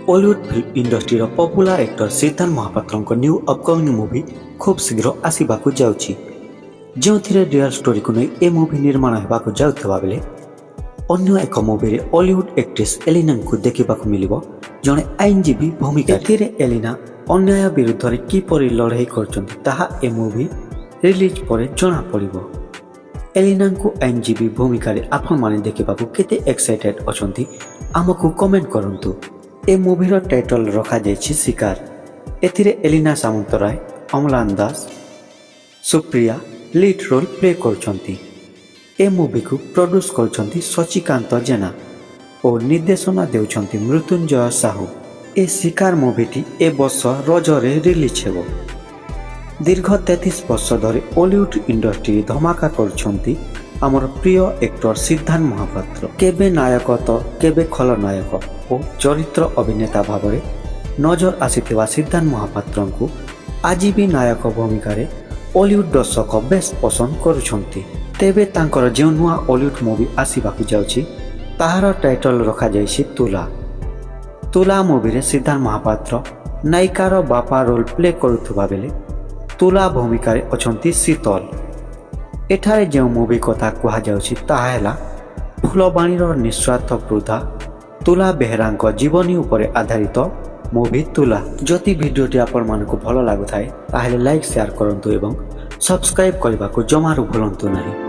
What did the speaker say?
Ollywood film industry popular actor Siddharth Mahapatra new upcoming movie खूब शीघ्र आसवाक जाऊँगी जो रियल स्टोरी को नहीं ए मूवी निर्माण होगा जाउथबा बेले अन्य एक मूवी रे ओलीवुड एक्ट्रेस एलिना को देखा मिल जड़े आईनजीवी भूमिका एलिना अन्याय विरुद्ध में किपरि लड़ाई कर मूवी रिलीज पर जना पड़ो। एलिना को आईनजीवी भूमिका आपण मैंने देखा केते एक्साइटेड अछंती आमको कमेंट करंतु। ए मूवीर टाइटल रखा जायछि शिकार। एथिरे एलिना सामंतराय, अमलान दास, सुप्रिया लीड रोल प्ले करछंती। ए मूवी को प्रोड्यूस करछंती शशिकांत जेना और निर्देशना देउछंती मृत्युंजय साहू। ए शिकार मूवीटी ए वर्ष रजरे रिलीज हेबो। दीर्घ 33 वर्ष धरे ओलीवुड इंडस्ट्री धमाका करछंती आमर प्रिय एक्टर सिद्धार्थ महापात्र। केबे नायक तो केबे खलनायक और चरित्र अभिनेता भाव में नजर आसीथिबा सिद्धार्थ महापात्र को आज भी नायक भूमिका रे ओलीवुड दर्शक बेस पसंद करुछंती। तेबे तांकर जो नुआ ओलीवुड मूवी आसीबाकु जाउछि ताहार टाइटल रखा जाइछि तुला। तुला मूवी रे सिद्धार्थ महापात्र नायिकार बापा रोल प्ले करुथुबा बेले तुला भूमिका रे अछंती शीतल। एठारे जो मूवी कथा कहा जाउछि ताहा हैला फुलबाणीर निस्वार्थ वृद्धा तुला बेहरा जीवनी उपरे आधारित मूवी तुला। जदि भिडियोटी आपण मानकु भल लागुथाय ताहेले लाइक शेयर करंतु एवं सब्सक्राइब करने को जमारू भूलंतु नहीं।